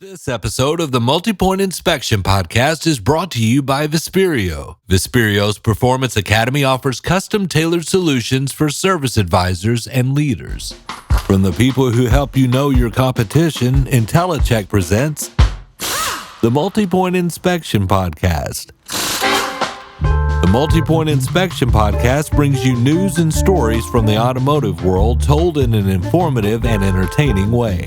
This episode of the Multi-Point Inspection Podcast is brought to you by Vesperio. Vesperio's Performance Academy offers custom-tailored solutions for service advisors and leaders. From the people who help you know your competition, IntelliCheck presents the Multi-Point Inspection Podcast. The Multi-Point Inspection Podcast brings you news and stories from the automotive world told in an informative and entertaining way.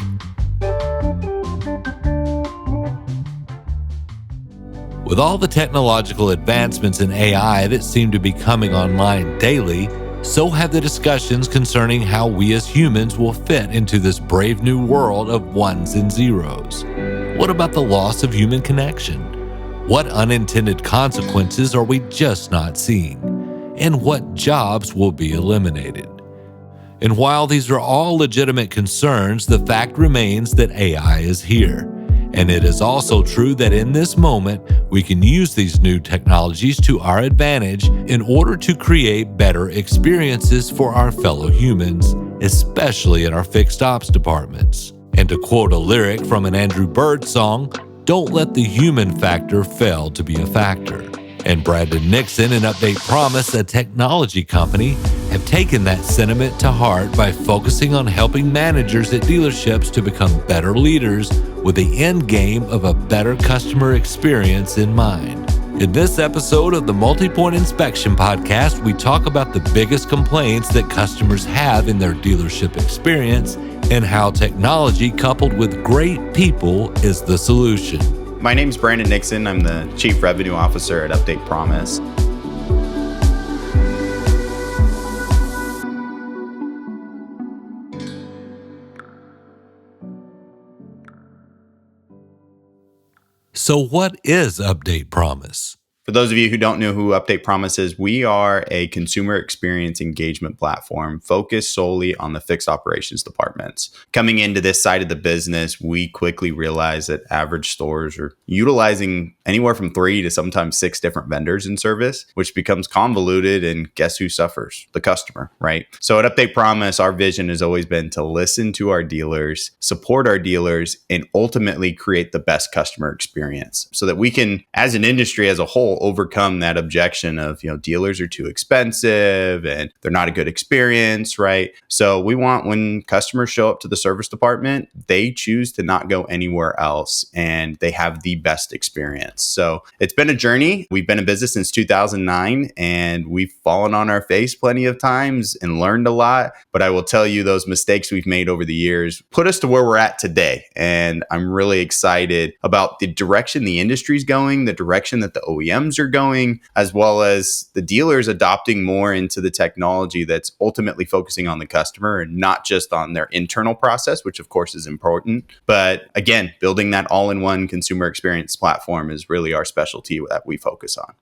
With all the technological advancements in AI that seem to be coming online daily, so have the discussions concerning how we as humans will fit into this brave new world of ones and zeros. What about the loss of human connection? What unintended consequences are we just not seeing? And what jobs will be eliminated? And while these are all legitimate concerns, the fact remains that AI is here. And it is also true that in this moment, we can use these new technologies to our advantage in order to create better experiences for our fellow humans, especially in our fixed ops departments. And to quote a lyric from an Andrew Bird song, "Don't let the human factor fail to be a factor." And Brandon Nixon and Update Promise, a technology company, have taken that sentiment to heart by focusing on helping managers at dealerships to become better leaders with the end game of a better customer experience in mind. In this episode of the Multi-Point Inspection Podcast, we talk about the biggest complaints that customers have in their dealership experience and how technology coupled with great people is the solution. My name is Barnett and Nixon. I'm the Chief Revenue Officer at Update Promise. So what is Update Promise? For those of you who don't know who Update Promise is, we are a consumer experience engagement platform focused solely on the fixed operations departments. Coming into this side of the business, we quickly realized that average stores are utilizing anywhere from 3 to sometimes 6 different vendors in service, which becomes convoluted, and guess who suffers? The customer, right? So at Update Promise, our vision has always been to listen to our dealers, support our dealers, and ultimately create the best customer experience so that we can, as an industry as a whole, overcome that objection of, dealers are too expensive and they're not a good experience, right? So we want, when customers show up to the service department, they choose to not go anywhere else and they have the best experience. So it's been a journey. We've been in business since 2009 and we've fallen on our face plenty of times and learned a lot. But I will tell you, those mistakes we've made over the years put us to where we're at today. And I'm really excited about the direction the industry's going, the direction that the OEMs are going, as well as the dealers adopting more into the technology that's ultimately focusing on the customer and not just on their internal process, which of course is important. But again, building that all-in-one consumer experience platform is really our specialty that we focus on.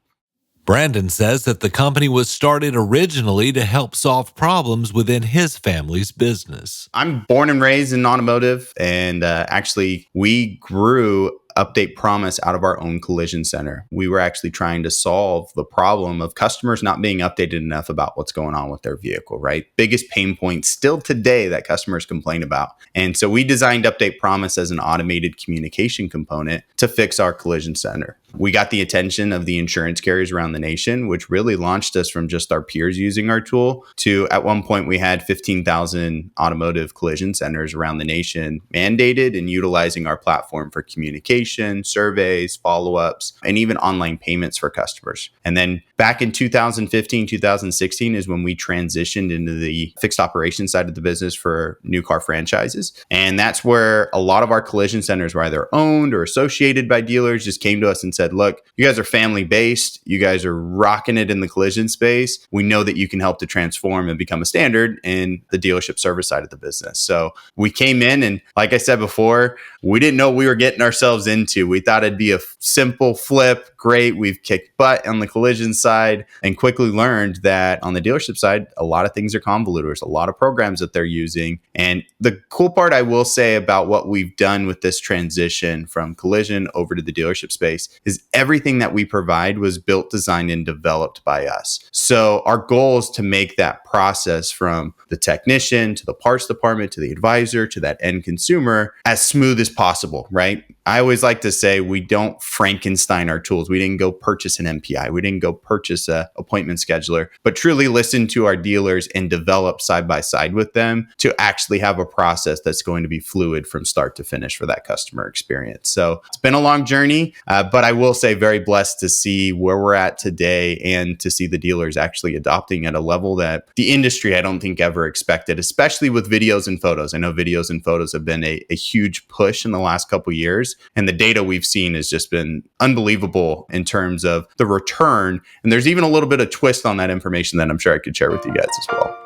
Brandon says that the company was started originally to help solve problems within his family's business. I'm born and raised in automotive, and actually we grew Update Promise out of our own collision center. We were actually trying to solve the problem of customers not being updated enough about what's going on with their vehicle, right? Biggest pain point still today that customers complain about. And so we designed Update Promise as an automated communication component to fix our collision center. We got the attention of the insurance carriers around the nation, which really launched us from just our peers using our tool to, at one point, we had 15,000 automotive collision centers around the nation mandated and utilizing our platform for communication, surveys, follow-ups, and even online payments for customers. And then back in 2015, 2016 is when we transitioned into the fixed operations side of the business for new car franchises. And that's where a lot of our collision centers were either owned or associated by dealers just came to us and said, look, you guys are family based. You guys are rocking it in the collision space. We know that you can help to transform and become a standard in the dealership service side of the business. So we came in and, like I said before, we didn't know what we were getting ourselves into. We thought it'd be a simple flip. Great. We've kicked butt on the collision side and quickly learned that on the dealership side, a lot of things are convoluted. There's a lot of programs that they're using. And the cool part I will say about what we've done with this transition from collision over to the dealership space is everything that we provide was built, designed, and developed by us. So our goal is to make that process from the technician to the parts department to the advisor to that end consumer as smooth as possible, right? I always like to say we don't Frankenstein our tools. We didn't go purchase an MPI. We didn't go purchase a appointment scheduler, but truly listen to our dealers and develop side by side with them to actually have a process that's going to be fluid from start to finish for that customer experience. So it's been a long journey, but I will say very blessed to see where we're at today and to see the dealers actually adopting at a level that the industry, I don't think, ever expected, especially with videos and photos. I know videos and photos have been a huge push in the last couple of years. And the data we've seen has just been unbelievable in terms of the return. And there's even a little bit of twist on that information that I'm sure I could share with you guys as well.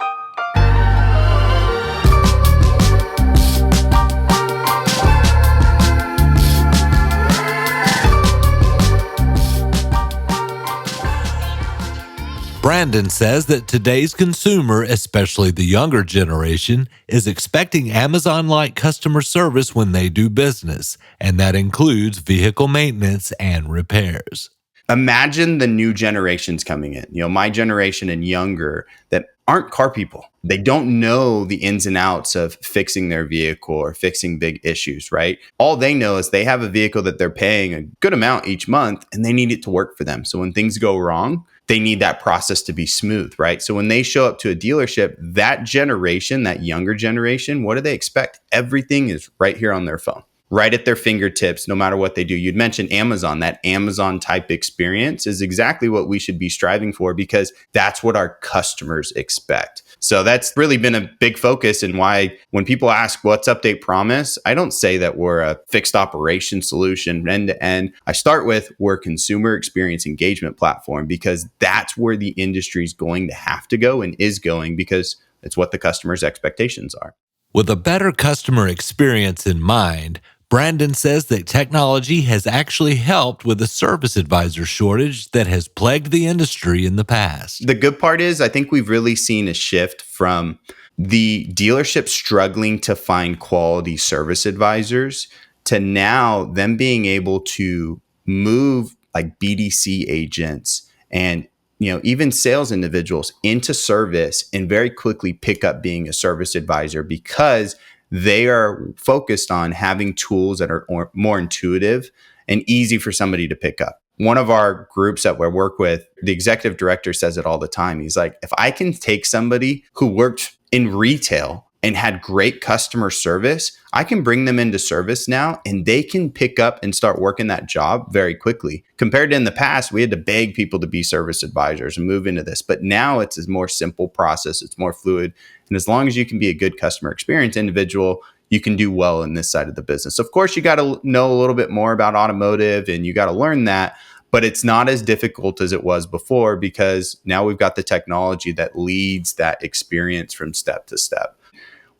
Brandon says that today's consumer, especially the younger generation, is expecting Amazon-like customer service when they do business, and that includes vehicle maintenance and repairs. Imagine the new generations coming in, my generation and younger, that aren't car people. They don't know the ins and outs of fixing their vehicle or fixing big issues, right? All they know is they have a vehicle that they're paying a good amount each month and they need it to work for them. So when things go wrong, they need that process to be smooth, right? So when they show up to a dealership, that generation, that younger generation, what do they expect? Everything is right here on their phone, right at their fingertips, no matter what they do. You'd mentioned Amazon. That Amazon type experience is exactly what we should be striving for because that's what our customers expect. So that's really been a big focus and why when people ask what's Update Promise, I don't say that we're a fixed operation solution end to end. I start with we're a consumer experience engagement platform because that's where the industry is going to have to go and is going because it's what the customer's expectations are. With a better customer experience in mind, Brandon says that technology has actually helped with the service advisor shortage that has plagued the industry in the past. The good part is I think we've really seen a shift from the dealership struggling to find quality service advisors to now them being able to move like BDC agents and even sales individuals into service and very quickly pick up being a service advisor because they are focused on having tools that are more intuitive and easy for somebody to pick up. One of our groups that we work with, the executive director says it all the time. He's like, if I can take somebody who worked in retail and had great customer service, I can bring them into service now and they can pick up and start working that job very quickly. Compared to in the past, we had to beg people to be service advisors and move into this. But now it's a more simple process. It's more fluid. And as long as you can be a good customer experience individual, you can do well in this side of the business. Of course, you got to know a little bit more about automotive and you got to learn that. But it's not as difficult as it was before because now we've got the technology that leads that experience from step to step.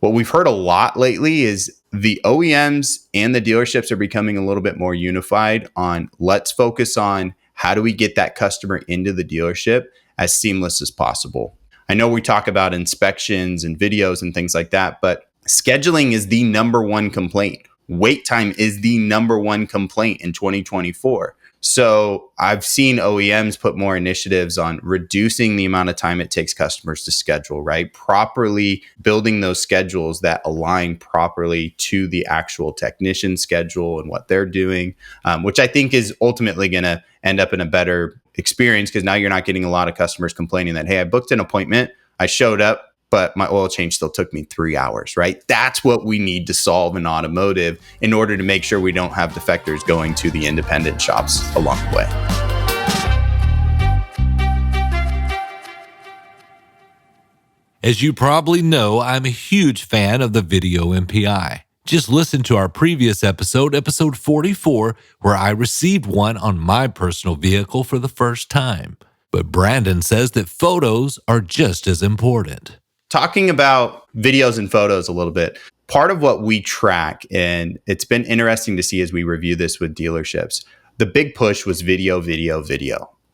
What we've heard a lot lately is the OEMs and the dealerships are becoming a little bit more unified on let's focus on how do we get that customer into the dealership as seamless as possible. I know we talk about inspections and videos and things like that, but scheduling is the number one complaint. Wait time is the number one complaint in 2024. So I've seen OEMs put more initiatives on reducing the amount of time it takes customers to schedule, right? Properly building those schedules that align properly to the actual technician schedule and what they're doing, which I think is ultimately going to end up in a better experience because now you're not getting a lot of customers complaining that, hey, I booked an appointment, I showed up, but my oil change still took me 3 hours, right? That's what we need to solve in automotive in order to make sure we don't have defectors going to the independent shops along the way. As you probably know, I'm a huge fan of the video MPI. Just listen to our previous episode, episode 44, where I received one on my personal vehicle for the first time. But Brandon says that photos are just as important. Talking about videos and photos a little bit, part of what we track, and it's been interesting to see as we review this with dealerships, the big push was video.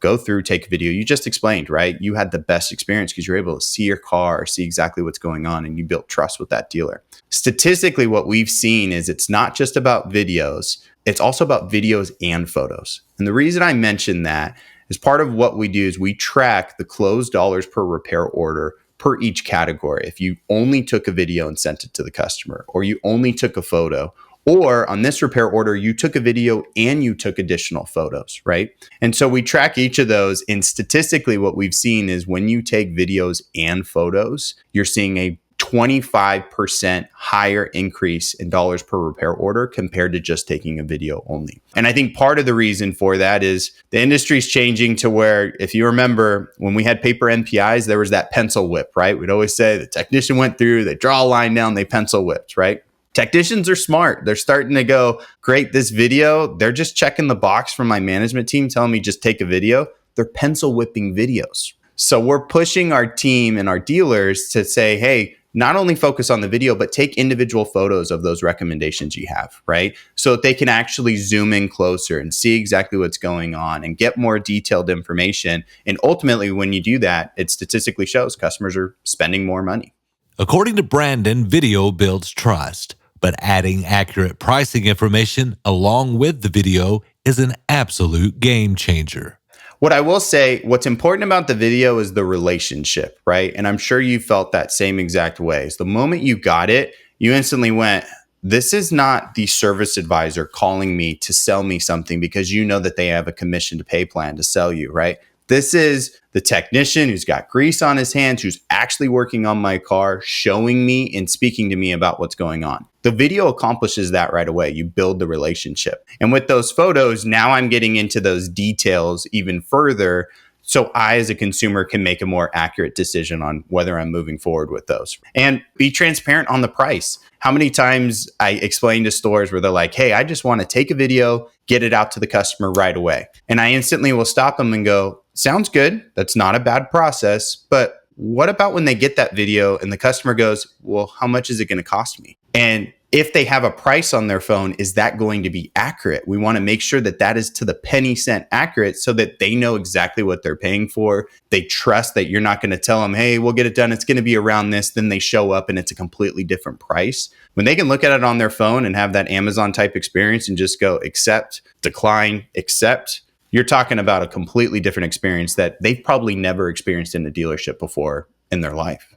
Go through, take a video. You just explained, right? You had the best experience because you're able to see your car, see exactly what's going on, and you built trust with that dealer. Statistically, what we've seen is it's not just about videos, it's also about videos and photos. And the reason I mention that is part of what we do is we track the closed dollars per repair order per each category. If you only took a video and sent it to the customer, or you only took a photo, Or on this repair order, you took a video and you took additional photos, right? And so we track each of those. And statistically, what we've seen is when you take videos and photos, you're seeing a 25% higher increase in dollars per repair order compared to just taking a video only. And I think part of the reason for that is the industry's changing to where, if you remember, when we had paper MPIs, there was that pencil whip, right? We'd always say the technician went through, they draw a line down, they pencil whipped, right? Technicians are smart. They're starting to go, great, this video, they're just checking the box from my management team telling me just take a video. They're pencil whipping videos. So we're pushing our team and our dealers to say, hey, not only focus on the video, but take individual photos of those recommendations you have, right? So that they can actually zoom in closer and see exactly what's going on and get more detailed information. And ultimately, when you do that, it statistically shows customers are spending more money. According to Brandon, video builds trust, but adding accurate pricing information along with the video is an absolute game changer. What I will say, what's important about the video is the relationship, right? And I'm sure you felt that same exact way. So the moment you got it, you instantly went, this is not the service advisor calling me to sell me something because you know that they have a commission to pay plan to sell you, right? This is the technician who's got grease on his hands, who's actually working on my car, showing me and speaking to me about what's going on. The video accomplishes that right away. You build the relationship. And with those photos, now I'm getting into those details even further, so I, as a consumer, can make a more accurate decision on whether I'm moving forward with those. And be transparent on the price. How many times I explain to stores where they're like, hey, I just want to take a video, get it out to the customer right away. And I instantly will stop them and go, sounds good. That's not a bad process. But what about when they get that video and the customer goes, well, how much is it going to cost me? And if they have a price on their phone, is that going to be accurate? We want to make sure that that is to the penny cent accurate so that they know exactly what they're paying for. They trust that you're not going to tell them, hey, we'll get it done. It's going to be around this. Then they show up and it's a completely different price. When they can look at it on their phone and have that Amazon type experience and just go accept, decline, accept, you're talking about a completely different experience that they've probably never experienced in a dealership before in their life.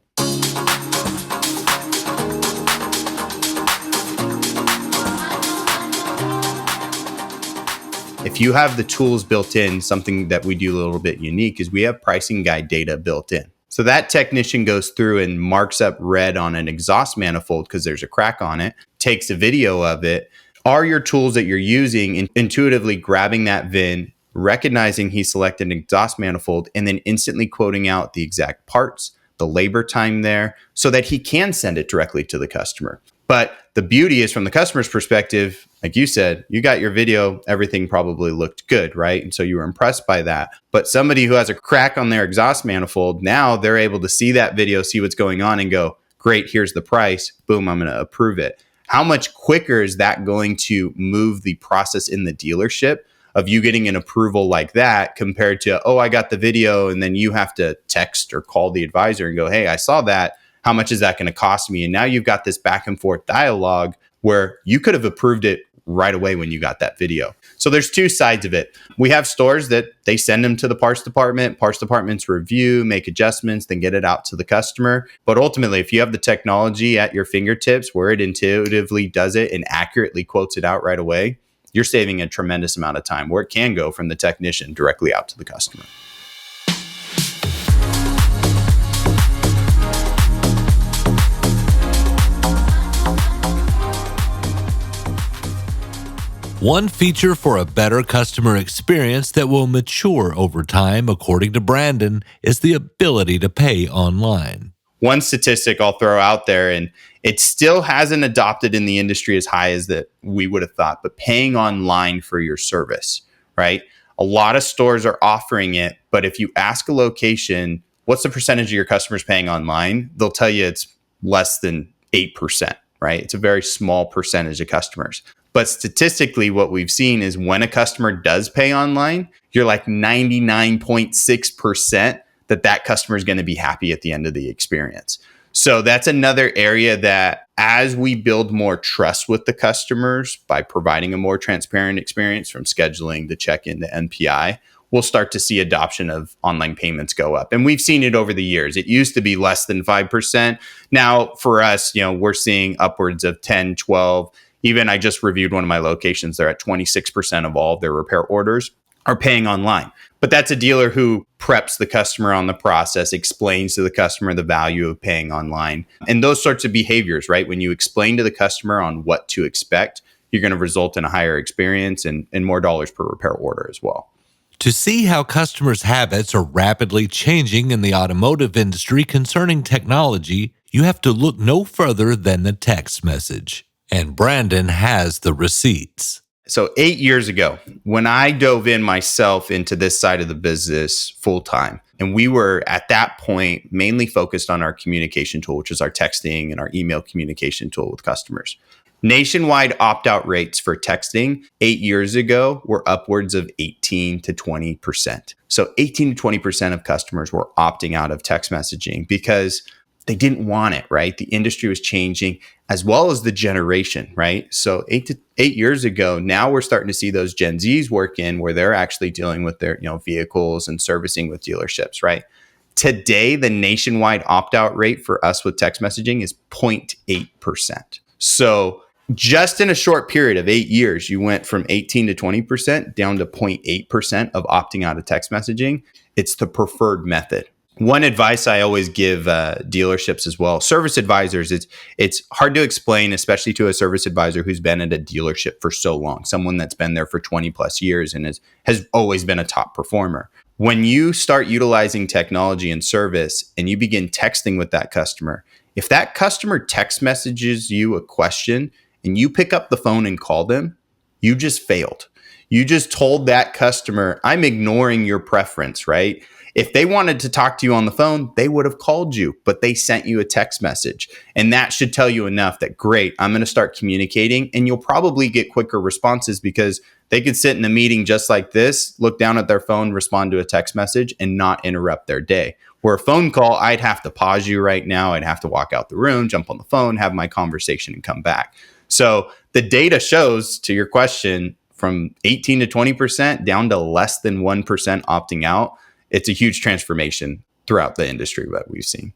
If you have the tools built in, something that we do a little bit unique is we have pricing guide data built in. So that technician goes through and marks up red on an exhaust manifold because there's a crack on it, takes a video of it. Are your tools that you're using intuitively grabbing that VIN, recognizing he selected an exhaust manifold, and then instantly quoting out the exact parts, the labor time there, so that he can send it directly to the customer. But the beauty is, from the customer's perspective, like you said, you got your video, everything probably looked good, right? And so you were impressed by that. But somebody who has a crack on their exhaust manifold, now they're able to see that video, see what's going on, and go, great, here's the price. Boom, I'm going to approve it. How much quicker is that going to move the process in the dealership of you getting an approval like that compared to, oh, I got the video, and then you have to text or call the advisor and go, hey, I saw that. How much is that going to cost me? And now you've got this back and forth dialogue where you could have approved it right away when you got that video. So there's two sides of it. We have stores that they send them to the parts department, parts departments review, make adjustments, then get it out to the customer. But ultimately, if you have the technology at your fingertips where it intuitively does it and accurately quotes it out right away, you're saving a tremendous amount of time where it can go from the technician directly out to the customer. One feature for a better customer experience that will mature over time, according to Brandon, is the ability to pay online. One statistic I'll throw out there, and it still hasn't adopted in the industry as high as that we would have thought, but paying online for your service, right? A lot of stores are offering it, but if you ask a location, what's the percentage of your customers paying online? They'll tell you it's less than 8%, right? It's a very small percentage of customers. But statistically, what we've seen is when a customer does pay online, you're like 99.6% that customer is going to be happy at the end of the experience. So that's another area that as we build more trust with the customers by providing a more transparent experience from scheduling to check-in to MPI, we'll start to see adoption of online payments go up. And we've seen it over the years. It used to be less than 5%. Now for us, we're seeing upwards of 10, 12, Even I just reviewed one of my locations. They're at 26% of all of their repair orders are paying online. But that's a dealer who preps the customer on the process, explains to the customer the value of paying online. And those sorts of behaviors, right? When you explain to the customer on what to expect, you're going to result in a higher experience and more dollars per repair order as well. To see how customers' habits are rapidly changing in the automotive industry concerning technology, you have to look no further than the text message. And Brandon has the receipts. So 8 years ago, when I dove in myself into this side of the business full time, and we were at that point mainly focused on our communication tool, which is our texting and our email communication tool with customers. Nationwide opt-out rates for texting 8 years ago were upwards of 18 to 20%. So 18 to 20% of customers were opting out of text messaging because they didn't want it, right? The industry was changing as well as the generation, right? So 8 years ago, now we're starting to see those Gen Zs work in where they're actually dealing with their, vehicles and servicing with dealerships, right? Today, the nationwide opt-out rate for us with text messaging is 0.8%. So just in a short period of 8 years, you went from 18 to 20% down to 0.8% of opting out of text messaging. It's the preferred method. One advice I always give dealerships as well, service advisors, it's hard to explain, especially to a service advisor who's been at a dealership for so long, someone that's been there for 20 plus years and has always been a top performer. When you start utilizing technology and service and you begin texting with that customer, if that customer text messages you a question and you pick up the phone and call them, you just failed. You just told that customer, I'm ignoring your preference, right? If they wanted to talk to you on the phone, they would have called you, but they sent you a text message. And that should tell you enough that, great, I'm going to start communicating, and you'll probably get quicker responses because they could sit in a meeting just like this, look down at their phone, respond to a text message, and not interrupt their day. Where a phone call, I'd have to pause you right now. I'd have to walk out the room, jump on the phone, have my conversation, and come back. So the data shows, to your question, from 18 to 20% down to less than 1% opting out. It's a huge transformation throughout the industry that we've seen.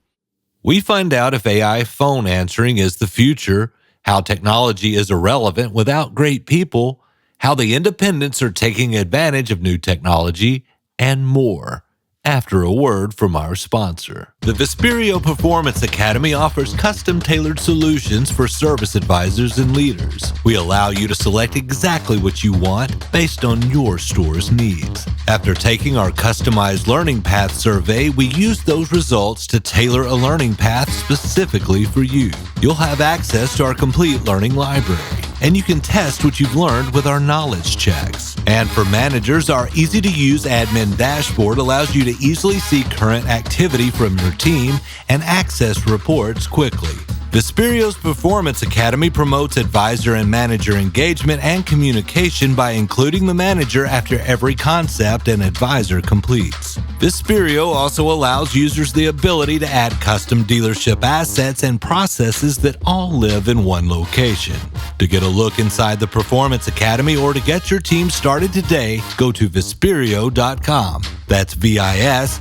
We find out if AI phone answering is the future, how technology is irrelevant without great people, how the independents are taking advantage of new technology, and more, after a word from our sponsor. The Vesperio Performance Academy offers custom-tailored solutions for service advisors and leaders. We allow you to select exactly what you want based on your store's needs. After taking our customized learning path survey, we use those results to tailor a learning path specifically for you. You'll have access to our complete learning library, and you can test what you've learned with our knowledge checks. And for managers, our easy-to-use admin dashboard allows you to easily see current activity from your team and access reports quickly. Vesperio's Performance Academy promotes advisor and manager engagement and communication by including the manager after every concept an advisor completes. Vesperio also allows users the ability to add custom dealership assets and processes that all live in one location. To get a look inside the Performance Academy or to get your team started today, go to Vesperio.com. That's Visperio.com.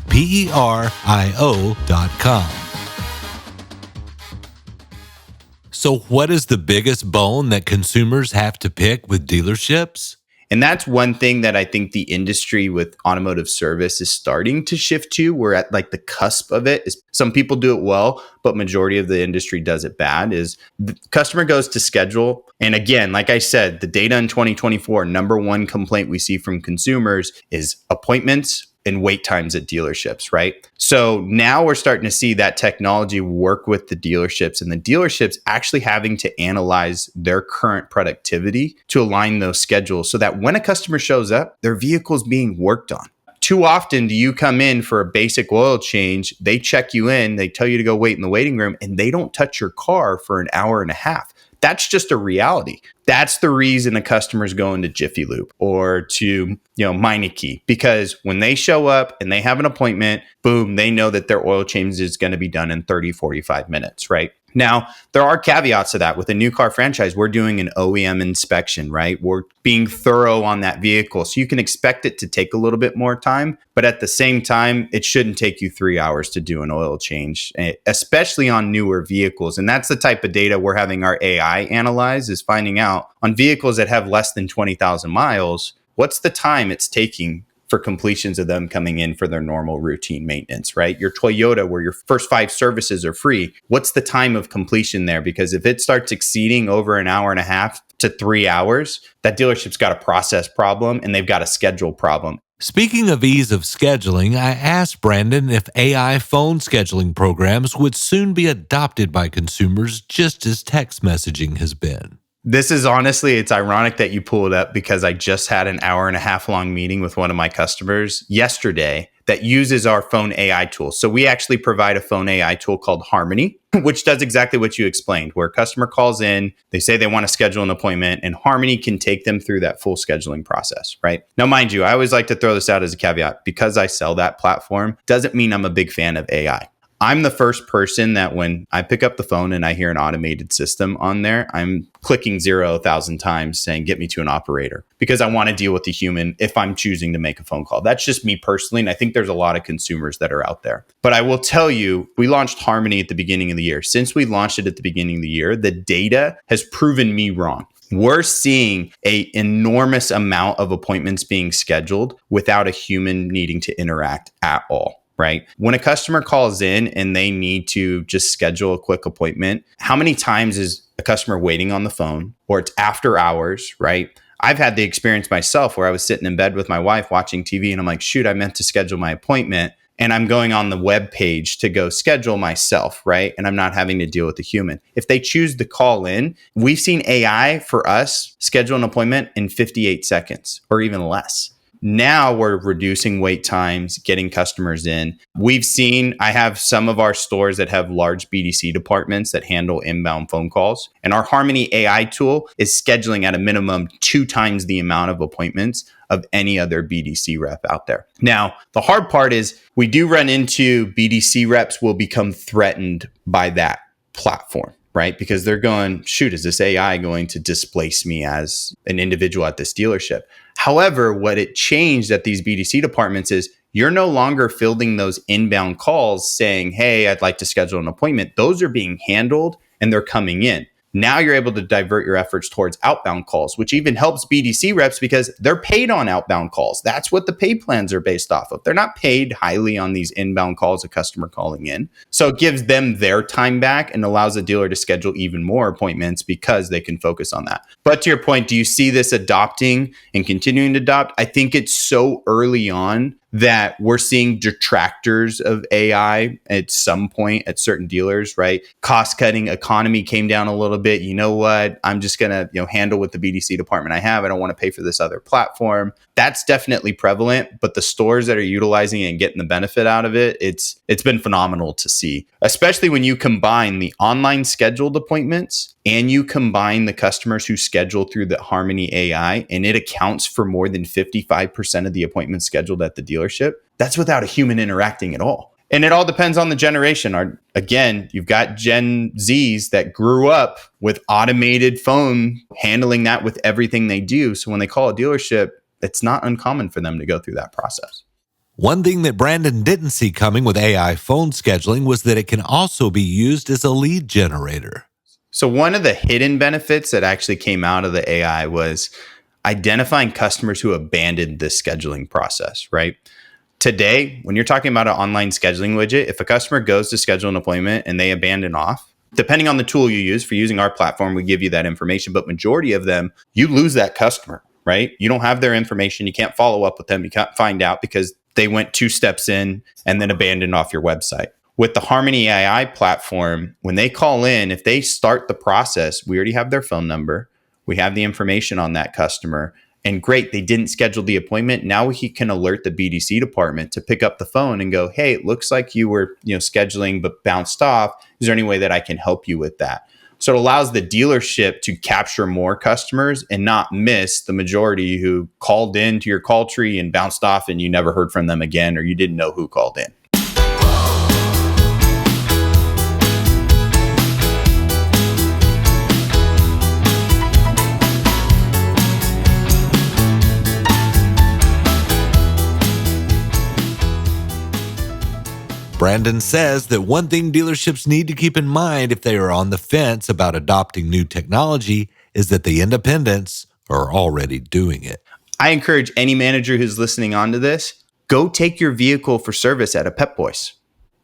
So what is the biggest bone that consumers have to pick with dealerships? And that's one thing that I think the industry with automotive service is starting to shift to. We're at like the cusp of it. Some people do it well, but majority of the industry does it bad. Is the customer goes to schedule. And again, like I said, the data in 2024, number one complaint we see from consumers is appointments and wait times at dealerships, right? So now we're starting to see that technology work with the dealerships, and the dealerships actually having to analyze their current productivity to align those schedules so that when a customer shows up, their vehicle is being worked on. Too often do you come in for a basic oil change, they check you in, they tell you to go wait in the waiting room, and they don't touch your car for an hour and a half. That's just a reality. That's the reason a customer's going to Jiffy Lube or to, Meineke, because when they show up and they have an appointment, boom, they know that their oil change is going to be done in 30, 45 minutes, right? Now, there are caveats to that. With a new car franchise, we're doing an OEM inspection, right? We're being thorough on that vehicle. So you can expect it to take a little bit more time. But at the same time, it shouldn't take you 3 hours to do an oil change, especially on newer vehicles. And that's the type of data we're having our AI analyze, is finding out on vehicles that have less than 20,000 miles, what's the time it's taking for completions of them coming in for their normal routine maintenance, right? Your Toyota, where your first 5 services are free, what's the time of completion there? Because if it starts exceeding over an hour and a half to 3 hours, that dealership's got a process problem and they've got a schedule problem. Speaking of ease of scheduling, I asked Brandon if AI phone scheduling programs would soon be adopted by consumers just as text messaging has been. This is honestly, it's ironic that you pull it up because I just had an hour and a half long meeting with one of my customers yesterday that uses our phone AI tool. So we actually provide a phone AI tool called Harmony, which does exactly what you explained, where a customer calls in, they say they want to schedule an appointment, and Harmony can take them through that full scheduling process, right? Now, mind you, I always like to throw this out as a caveat. Because I sell that platform doesn't mean I'm a big fan of AI. I'm the first person that when I pick up the phone and I hear an automated system on there, I'm clicking 0,000 times saying, get me to an operator, because I want to deal with the human if I'm choosing to make a phone call. That's just me personally. And I think there's a lot of consumers that are out there. But I will tell you, we launched Harmony at the beginning of the year. Since we launched it at the beginning of the year, the data has proven me wrong. We're seeing an enormous amount of appointments being scheduled without a human needing to interact at all. Right? When a customer calls in and they need to just schedule a quick appointment, how many times is a customer waiting on the phone, or it's after hours, right? I've had the experience myself where I was sitting in bed with my wife watching TV and I'm like, shoot, I meant to schedule my appointment. And I'm going on the web page to go schedule myself, right? And I'm not having to deal with the human. If they choose to call in, we've seen AI for us schedule an appointment in 58 seconds or even less. Now we're reducing wait times, getting customers in. I have some of our stores that have large BDC departments that handle inbound phone calls. And our Harmony AI tool is scheduling at a minimum 2 times the amount of appointments of any other BDC rep out there. Now, the hard part is we do run into BDC reps will become threatened by that platform, right? Because they're going, shoot, is this AI going to displace me as an individual at this dealership? However, what it changed at these BDC departments is you're no longer fielding those inbound calls saying, hey, I'd like to schedule an appointment. Those are being handled and they're coming in. Now you're able to divert your efforts towards outbound calls, which even helps BDC reps because they're paid on outbound calls. That's what the pay plans are based off of. They're not paid highly on these inbound calls, a customer calling in. So it gives them their time back and allows the dealer to schedule even more appointments because they can focus on that. But to your point, do you see this adopting and continuing to adopt? I think it's so early on that we're seeing detractors of AI at some point at certain dealers, right? Cost cutting, economy came down a little bit. You know what? I'm just going to handle with the BDC department I have. I don't want to pay for this other platform. That's definitely prevalent, but the stores that are utilizing it and getting the benefit out of it, it's been phenomenal to see, especially when you combine the online scheduled appointments and you combine the customers who schedule through the Harmony AI, and it accounts for more than 55% of the appointments scheduled at the dealership. That's without a human interacting at all. And it all depends on the generation. Again, you've got Gen Zs that grew up with automated phone handling that with everything they do. So when they call a dealership, it's not uncommon for them to go through that process. One thing that Brandon didn't see coming with AI phone scheduling was that it can also be used as a lead generator. So one of the hidden benefits that actually came out of the AI was identifying customers who abandoned this scheduling process, right? Today, when you're talking about an online scheduling widget, if a customer goes to schedule an appointment and they abandon off, depending on the tool you use, for using our platform, we give you that information, but majority of them, you lose that customer, right? You don't have their information. You can't follow up with them. You can't find out because they went 2 steps in and then abandoned off your website. With the Harmony AI platform, when they call in, if they start the process, we already have their phone number. We have the information on that customer. And great, they didn't schedule the appointment. Now he can alert the BDC department to pick up the phone and go, hey, it looks like you were scheduling but bounced off. Is there any way that I can help you with that? So it allows the dealership to capture more customers and not miss the majority who called into your call tree and bounced off and you never heard from them again, or you didn't know who called in. Brandon says that one thing dealerships need to keep in mind if they are on the fence about adopting new technology is that the independents are already doing it. I encourage any manager who's listening onto this, go take your vehicle for service at a Pep Boys.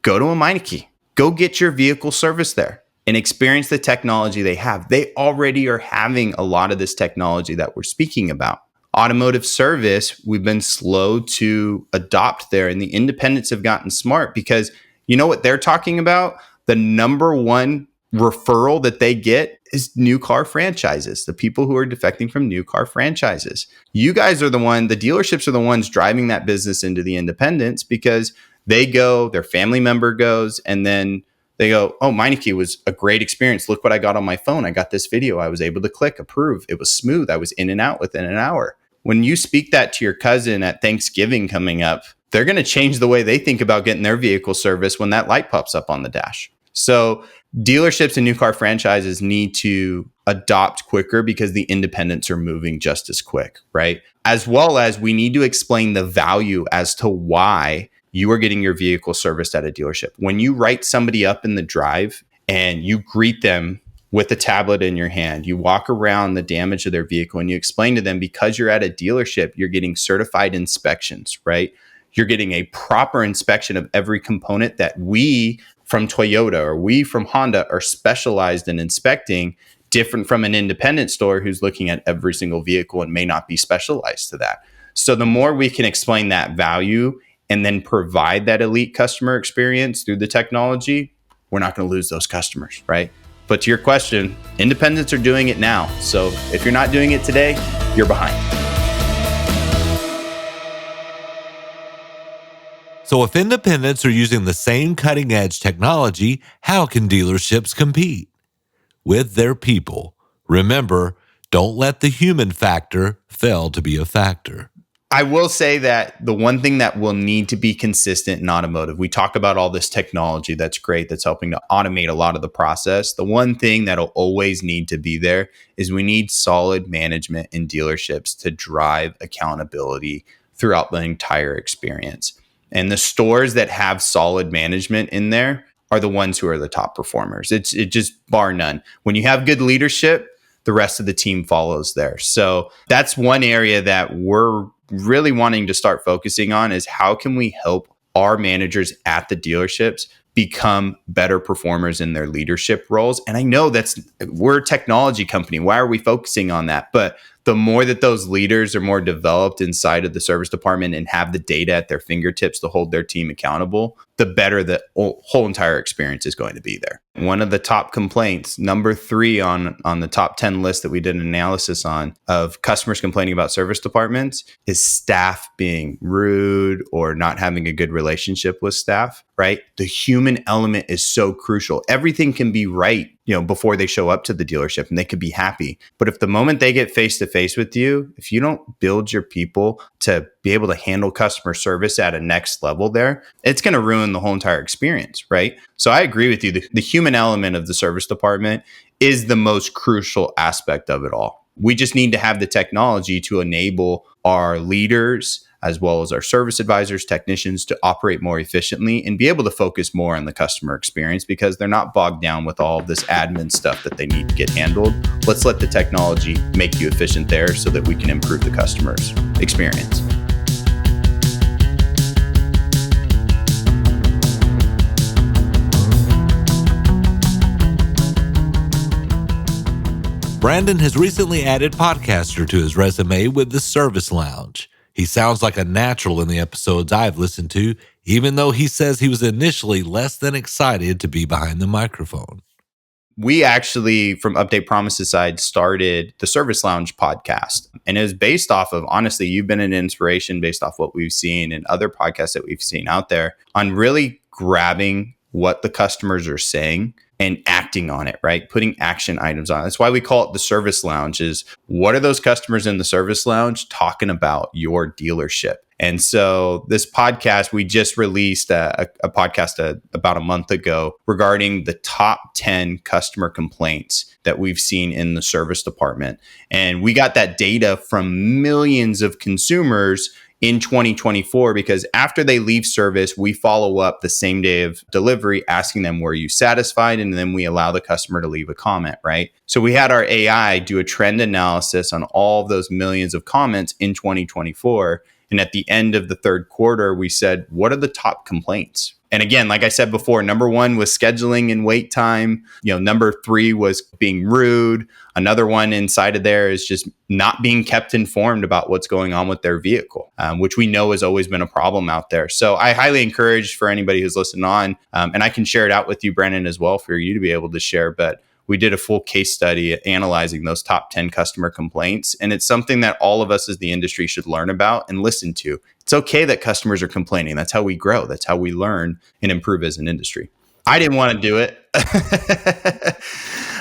Go to a Meineke. Go get your vehicle serviced there and experience the technology they have. They already are having a lot of this technology that we're speaking about. Automotive service, we've been slow to adopt there, and the independents have gotten smart because you know what they're talking about? The number one referral that they get is new car franchises, the people who are defecting from new car franchises. You guys are the dealerships are the ones driving that business into the independents because they go, their family member goes, and then they go, oh, Meineke was a great experience. Look what I got on my phone. I got this video. I was able to click approve. It was smooth. I was in and out within an hour. When you speak that to your cousin at Thanksgiving coming up, they're going to change the way they think about getting their vehicle service when that light pops up on the dash. So dealerships and new car franchises need to adopt quicker because the independents are moving just as quick, right? As well as we need to explain the value as to why you are getting your vehicle serviced at a dealership. When you write somebody up in the drive and you greet them with a tablet in your hand, you walk around the damage of their vehicle and you explain to them because you're at a dealership, you're getting certified inspections, right? You're getting a proper inspection of every component that we from Toyota or we from Honda are specialized in inspecting, different from an independent store who's looking at every single vehicle and may not be specialized to that. So the more we can explain that value and then provide that elite customer experience through the technology, we're not going to lose those customers, right? But to your question, independents are doing it now. So if you're not doing it today, you're behind. So if independents are using the same cutting edge technology, how can dealerships compete? With their people. Remember, don't let the human factor fail to be a factor. I will say that the one thing that will need to be consistent in automotive, we talk about all this technology that's great, that's helping to automate a lot of the process. The one thing that'll always need to be there is we need solid management in dealerships to drive accountability throughout the entire experience. And the stores that have solid management in there are the ones who are the top performers. It just bar none. When you have good leadership, the rest of the team follows there. So that's one area that we're really wanting to start focusing on is how can we help our managers at the dealerships become better performers in their leadership roles. And I know we're a technology company. Why are we focusing on that? But the more that those leaders are more developed inside of the service department and have the data at their fingertips to hold their team accountable, the better the whole entire experience is going to be there. One of the top complaints, number 3 on the top 10 list that we did an analysis on of customers complaining about service departments is staff being rude or not having a good relationship with staff, right? The human element is so crucial. Everything can be right, before they show up to the dealership and they could be happy. But if the moment they get face to face with you, if you don't build your people to be able to handle customer service at a next level there, it's going to ruin the whole entire experience, right? So I agree with you. The human element of the service department is the most crucial aspect of it all. We just need to have the technology to enable our leaders as well as our service advisors, technicians to operate more efficiently and be able to focus more on the customer experience because they're not bogged down with all of this admin stuff that they need to get handled. Let's let the technology make you efficient there so that we can improve the customer's experience. Brandon has recently added podcaster to his resume with the Service Lounge. He sounds like a natural in the episodes I've listened to, even though he says he was initially less than excited to be behind the microphone. We actually, from Update Promises side, started the Service Lounge podcast. And it was based off of, honestly, you've been an inspiration based off what we've seen and other podcasts that we've seen out there on really grabbing what the customers are saying and acting on it, right? Putting action items on it. That's why we call it the Service Lounge is what are those customers in the Service Lounge talking about your dealership? And so this podcast, we just released a podcast about a month ago regarding the top 10 customer complaints that we've seen in the service department. And we got that data from millions of consumers in 2024, because after they leave service, we follow up the same day of delivery, asking them, were you satisfied? And then we allow the customer to leave a comment, right? So we had our AI do a trend analysis on all of those millions of comments in 2024. And at the end of the third quarter, we said, what are the top complaints? And again, like I said before, number one was scheduling and wait time. Number three was being rude. Another one inside of there is just not being kept informed about what's going on with their vehicle, which we know has always been a problem out there. So I highly encourage for anybody who's listening on, and I can share it out with you, Brandon, as well, for you to be able to share. But we did a full case study analyzing those top 10 customer complaints. And it's something that all of us as the industry should learn about and listen to. It's okay that customers are complaining. That's how we grow. That's how we learn and improve as an industry. I didn't want to do it.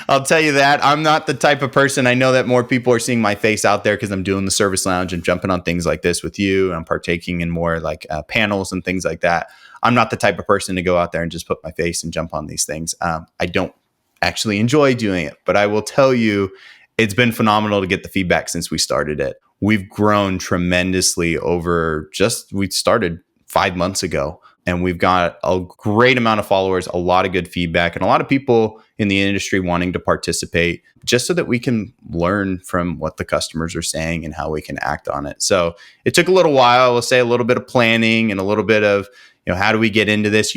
I'll tell you that. I'm not the type of person. I know that more people are seeing my face out there because I'm doing the service lounge and jumping on things like this with you. And I'm partaking in more like panels and things like that. I'm not the type of person to go out there and just put my face and jump on these things. I don't actually enjoy doing it, but I will tell you, it's been phenomenal to get the feedback since we started it. We've grown tremendously we started 5 months ago, and we've got a great amount of followers, a lot of good feedback, and a lot of people in the industry wanting to participate just so that we can learn from what the customers are saying and how we can act on it. So it took a little while, we'll say a little bit of planning and a little bit of, how do we get into this?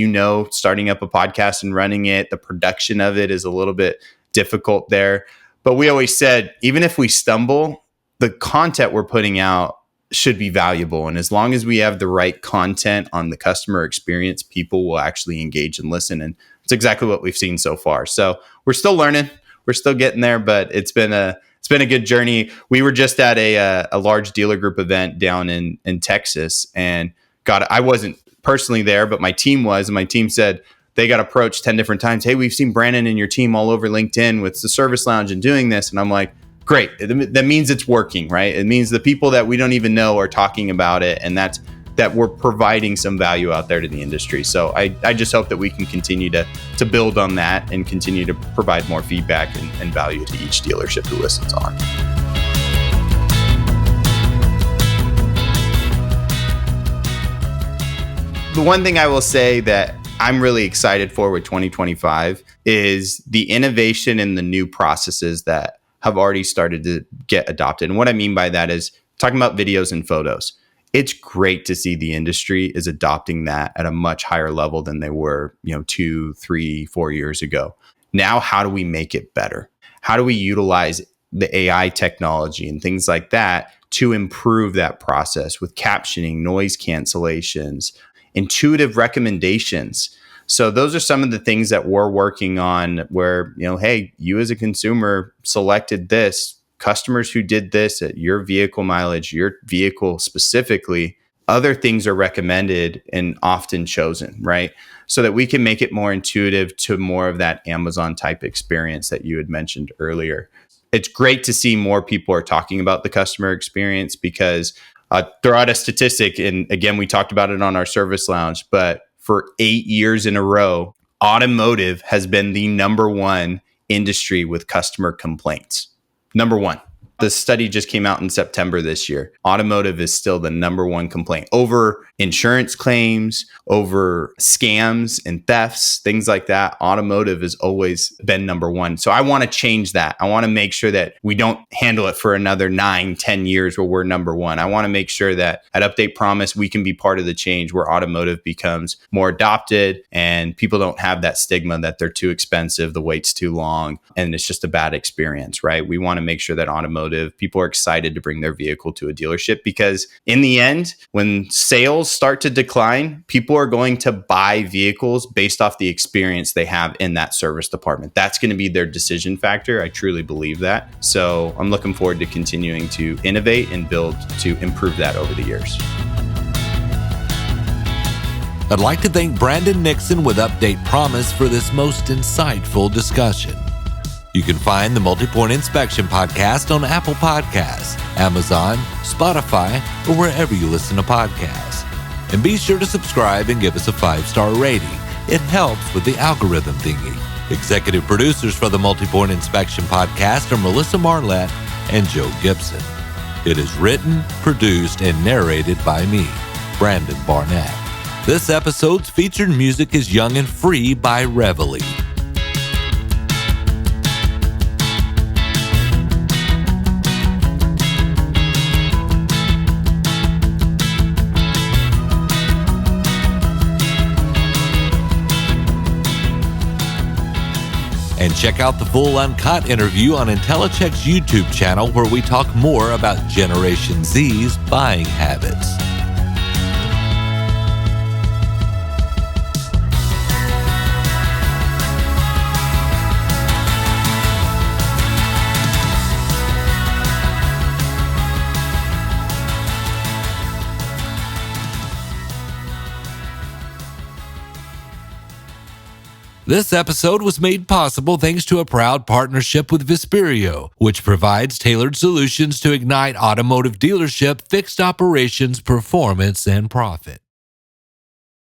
Starting up a podcast and running it, the production of it is a little bit difficult there. But we always said, even if we stumble, the content we're putting out should be valuable. And as long as we have the right content on the customer experience, people will actually engage and listen. And it's exactly what we've seen so far. So we're still learning. We're still getting there, but it's been a good journey. We were just at a large dealer group event down in Texas, and I wasn't personally there, but my team was, and my team said they got approached 10 different times. Hey, we've seen Brandon and your team all over LinkedIn with the service lounge and doing this. And I'm like, great. That means it's working, right? It means the people that we don't even know are talking about it, and that we're providing some value out there to the industry. So I just hope that we can continue to build on that and continue to provide more feedback and value to each dealership who listens on. The one thing I will say that I'm really excited for with 2025 is the innovation and the new processes that have already started to get adopted. And what I mean by that is talking about videos and photos. It's great to see the industry is adopting that at a much higher level than they were, 2, 3, 4 years ago. Now, how do we make it better? How do we utilize the AI technology and things like that to improve that process with captioning, noise cancellations, intuitive recommendations? So those are some of the things that we're working on where, hey, you as a consumer selected this, customers who did this at your vehicle mileage, your vehicle specifically, other things are recommended and often chosen, right? So that we can make it more intuitive to more of that Amazon type experience that you had mentioned earlier. It's great to see more people are talking about the customer experience because throw out a statistic, and again, we talked about it on our service lounge, but for 8 years in a row, automotive has been the number one industry with customer complaints. Number one. The study just came out in September this year. Automotive is still the number one complaint over insurance claims, over scams and thefts, things like that. Automotive has always been number one. So I want to change that. I want to make sure that we don't handle it for another 9, 10 years where we're number one. I want to make sure that at Update Promise, we can be part of the change where automotive becomes more adopted and people don't have that stigma that they're too expensive, the wait's too long, and it's just a bad experience, right? We want to make sure that automotive, people are excited to bring their vehicle to a dealership because in the end, when sales start to decline, people are going to buy vehicles based off the experience they have in that service department. That's going to be their decision factor. I truly believe that. So I'm looking forward to continuing to innovate and build to improve that over the years. I'd like to thank Brandon Nixon with Update Promise for this most insightful discussion. You can find the Multi-Point Inspection Podcast on Apple Podcasts, Amazon, Spotify, or wherever you listen to podcasts. And be sure to subscribe and give us a 5-star rating. It helps with the algorithm thingy. Executive producers for the Multi-Point Inspection Podcast are Melissa Marlette and Joe Gibson. It is written, produced, and narrated by me, Brandon Barnett. This episode's featured music is Young and Free by Reveille. And check out the full uncut interview on Intellicheck's YouTube channel, where we talk more about Generation Z's buying habits. This episode was made possible thanks to a proud partnership with Vesperio, which provides tailored solutions to ignite automotive dealership fixed operations, performance, and profit.